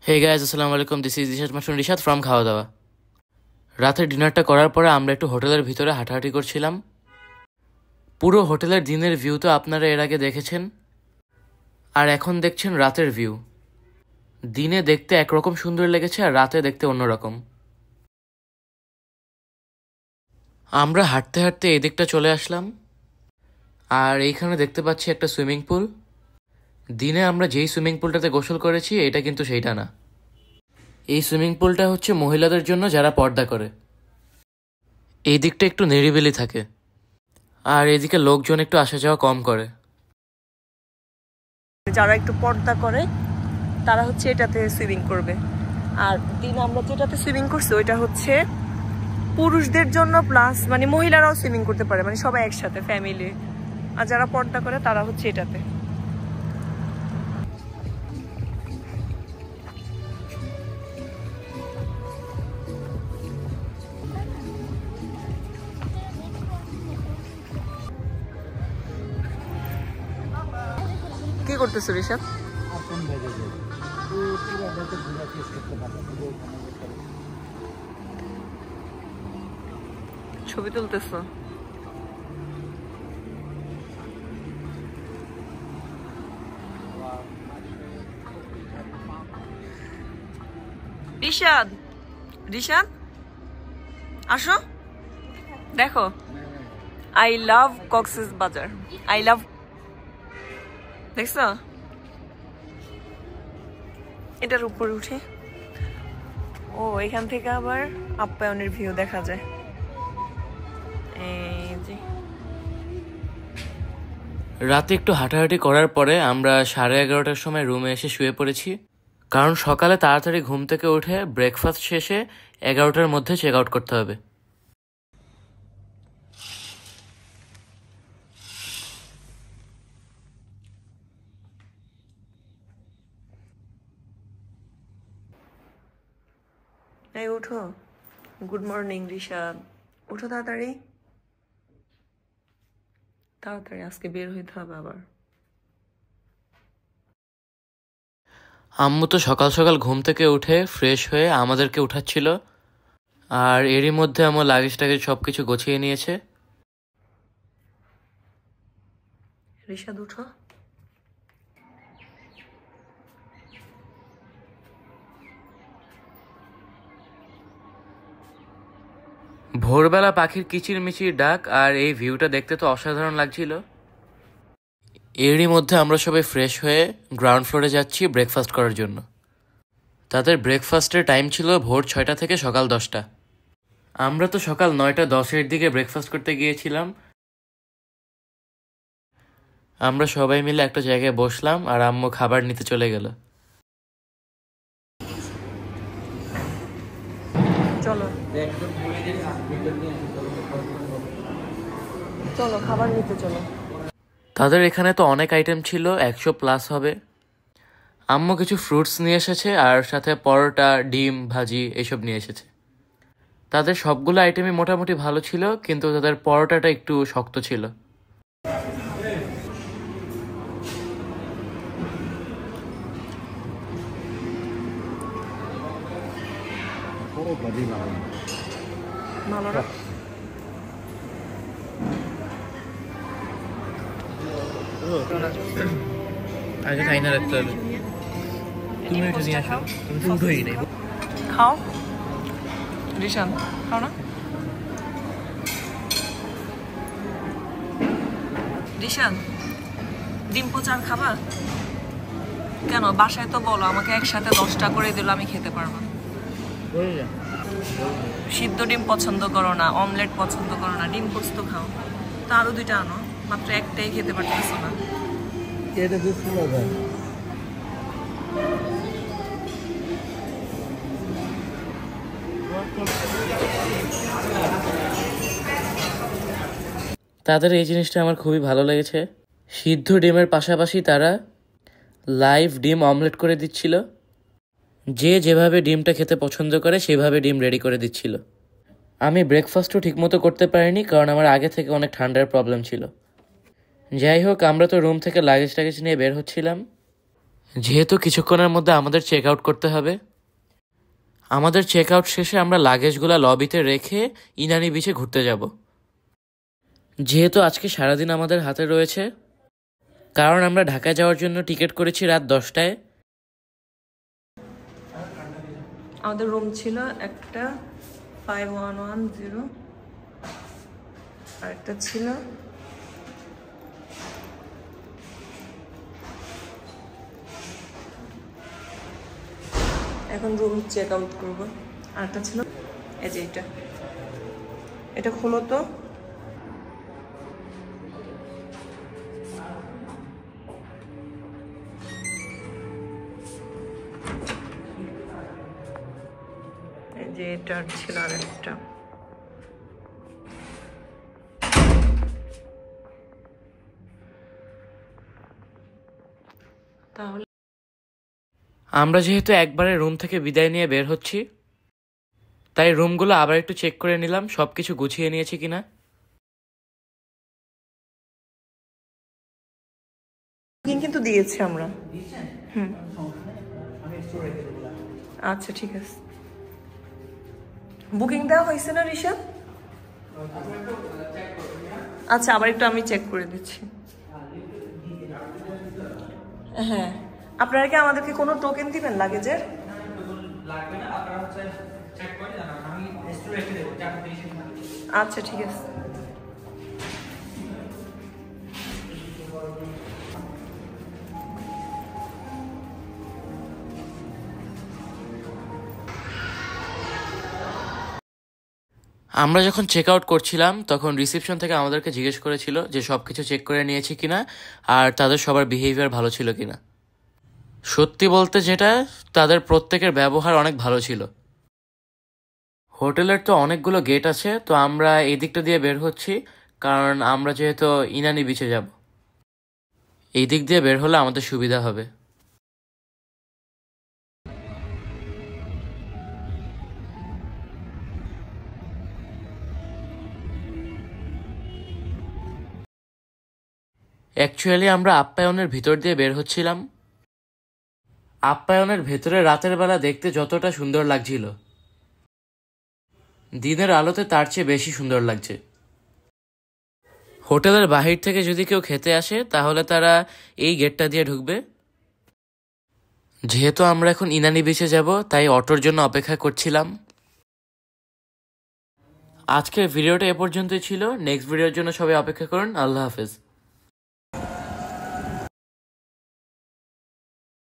হে guys, আসসালামু আলাইকুম। This is Rishad Masun Rishad from Khawa Dawa. রাতের ডিনারটা করার পরে আমরা একটু হোটেলের ভিতরে হাঁটাহাঁটি করছিলাম। পুরো হোটেলের দিনের ভিউ তো আপনারা এর আগে দেখেছেন, আর এখন দেখছেন রাতের ভিউ। দিনে দেখতে একরকম সুন্দর লেগেছে, আর রাতে দেখতে অন্যরকম। আমরা হাঁটতে হাঁটতে এই দিকটা চলে আসলাম, আর এইখানে দেখতে পাচ্ছি একটা সুইমিং পুল। দিনে আমরা যেই সুইমিং পুলটাতে গোসল করেছি, এটা কিন্তু সেইটা না। এই সুইমিং পুলটা হচ্ছে মহিলাদের জন্য যারা পর্দা করে। এই দিকটা একটু নিরিবিলি থাকে, আর এদিকে লোকজন একটু আসা যাওয়া কম করে। যারা একটু পর্দা করে তারা হচ্ছে এটাতে সুইমিং করবে। আর দিন আমরা যেটাতে সুইমিং করছি ওইটা হচ্ছে পুরুষদের জন্য, প্লাস মানে মহিলারাও সুইমিং করতে পারে, মানে সবাই একসাথে ফ্যামিলি। আর যারা পর্দা করে তারা হচ্ছে এটাতে। কি করতেছো ঋষভ? ছবি তুলতেছো? ঋষাদ, ঋষাদ আসো, দেখো। আই লাভ কক্সেস বাজার, আই লাভ। দেখছো? এটার উপরে উঠে ও এখান থেকে আবার আপ্যায়নের ভিউ দেখা যায়। এই যে রাতে একটু হাঁটাহাঁটি করার পরে আমরা 11:30টার সময় রুমে এসে শুয়ে পড়েছি, কারণ সকালে তাড়াতাড়ি ঘুম থেকে উঠে ব্রেকফাস্ট শেষে 11টার মধ্যে চেক আউট করতে হবে। এই উঠো। গুড মর্নিং ঋষাদ, উঠো তাড়াতাড়ি তাড়াতাড়ি, আজকে বের হইতে হবে আবার। আম্মু তো সকাল সকাল ঘুম থেকে উঠে ফ্রেশ হয়ে আমাদেরকে উঠাচ্ছিল, আর এরই মধ্যে আমার লাগেজ টাগেজ সব কিছু গুছিয়ে নিয়েছে। ঋষাদ উঠো। ভোরবেলা পাখির কিচিরমিচির ডাক আর এই ভিউটা দেখতে তো অসাধারণ লাগছিল। এরই মধ্যে আমরা সবাই ফ্রেশ হয়ে গ্রাউন্ড ফ্লোরে যাচ্ছি ব্রেকফাস্ট করার জন্য। তাদের ব্রেকফাস্টের টাইম ছিল ভোর 6টা থেকে সকাল 10টা। আমরা তো সকাল 9:10-এর দিকে ব্রেকফাস্ট করতে গিয়েছিলাম। আমরা সবাই মিলে একটা জায়গায় বসলাম, আর আম্মু খাবার নিতে চলে গেল। চলো চলো খাবার নিতে চলো। তাদের এখানে তো অনেক আইটেম ছিল, 100+ হবে। আম্মু কিছু ফ্রুটস নিয়ে এসেছে, আর সাথে পরোটা, ডিম ভাজি এইসব নিয়ে এসেছে। তাদের সবগুলো আইটেমই মোটামুটি ভালো ছিল, কিন্তু তাদের পরোটাটা একটু শক্ত ছিল। ভালো না? আগে খাই না রাখতে হবে। তুমি এটা নিয়ে আসো, তুমি তো উঠোই নাই। খাও ঋষাদ, খাও না? ঋষাদ, ডিম পোচার খাবা? কেন বাসায় তো বলো আমাকে একসাথে 10টা করে দিল, আমি খেতে পারবো না। সিদ্ধ ডিম পছন্দ করো না, অমলেট পছন্দ করো না, ডিম পোস্ত খাও। তো আরো 2টা আনো, মাত্র একটাই খেতে পারতেছো না। তাদের এই জিনিসটা আমার খুবই ভালো লেগেছে। সিদ্ধ ডিমের পাশাপাশি তারা লাইভ ডিম অমলেট করে দিচ্ছিল। যে যেভাবে ডিমটা খেতে পছন্দ করে সেভাবে ডিম রেডি করে দিচ্ছিল। আমি ব্রেকফাস্টও ঠিকমতো করতে পারিনি, কারণ আমার আগে থেকে অনেক ঠান্ডার প্রবলেম ছিল। যাই হোক, আমরা তো রুম থেকে লাগেজ টাগেজ নিয়ে বের হচ্ছিলাম। যেহেতু কিছুক্ষণের মধ্যে আমাদের চেক আউট করতে হবে, আমাদের চেক আউট শেষে আমরা লাগেজগুলো লবিতে রেখে ইনানি বিচে ঘুরতে যাব। যেহেতু আজকে সারাদিন আমাদের হাতে রয়েছে, কারণ আমরা ঢাকায় যাওয়ার জন্য টিকিট করেছি রাত 10টায়। আমাদের রুম ছিল একটা 5110, আর একটা ছিল এখন রুম চেক আউট করবো, আর একটা ছিল এই যে এটা খোলো তো। এই যে এটা ছিল আর একটা। তাহলে আমরা যেহেতু একবারে রুম থেকে বিদায় নিয়ে বের হচ্ছি, তাই রুমগুলো আবার একটু চেক করে নিলাম সব কিছু গুছিয়ে নিয়েছি কিনা। কিন্তু দিয়েছি আমরা। আচ্ছা ঠিক আছে, বুকিং দেওয়া হয়েছে না ঋষভ? আচ্ছা আবার একটু আমি চেক করে দিচ্ছি। হ্যাঁ, আপনারা কি আমাদেরকে কোনো টোকেন দিবেন লাগেজের? আচ্ছা ঠিক আছে। আমরা যখন চেক আউট করছিলাম তখন রিসেপশন থেকে আমাদেরকে জিজ্ঞেস করেছিল যে সব কিছু চেক করে নিয়েছি কিনা আর তাদের সবার বিহেভিয়ার ভালো ছিল কিনা। সত্যি বলতে যেটা, তাদের প্রত্যেকের ব্যবহার অনেক ভালো ছিল। হোটেলের তো অনেকগুলো গেট আছে, তো আমরা এই দিকটা দিয়ে বের হচ্ছি, কারণ আমরা যেহেতু ইনানি বিচে যাব, এই দিক দিয়ে বের হলে আমাদের সুবিধা হবে। অ্যাকচুয়ালি আমরা আপ্যায়নের ভিতর দিয়ে বের হচ্ছিলাম। আপ্যায়নের ভেতরে রাতের বেলা দেখতে যতটা সুন্দর লাগছিল, দিনের আলোতে তার চেয়ে বেশি সুন্দর লাগছে। হোটেলের বাহির থেকে যদি কেউ খেতে আসে তাহলে তারা এই গেটটা দিয়ে ঢুকবে। যেহেতু আমরা এখন ইনানি বিচে যাব, তাই অটোর জন্য অপেক্ষা করছিলাম। আজকের ভিডিওটা এ পর্যন্তই ছিল। নেক্সট ভিডিওর জন্য সবাই অপেক্ষা করুন। আল্লাহ হাফেজ।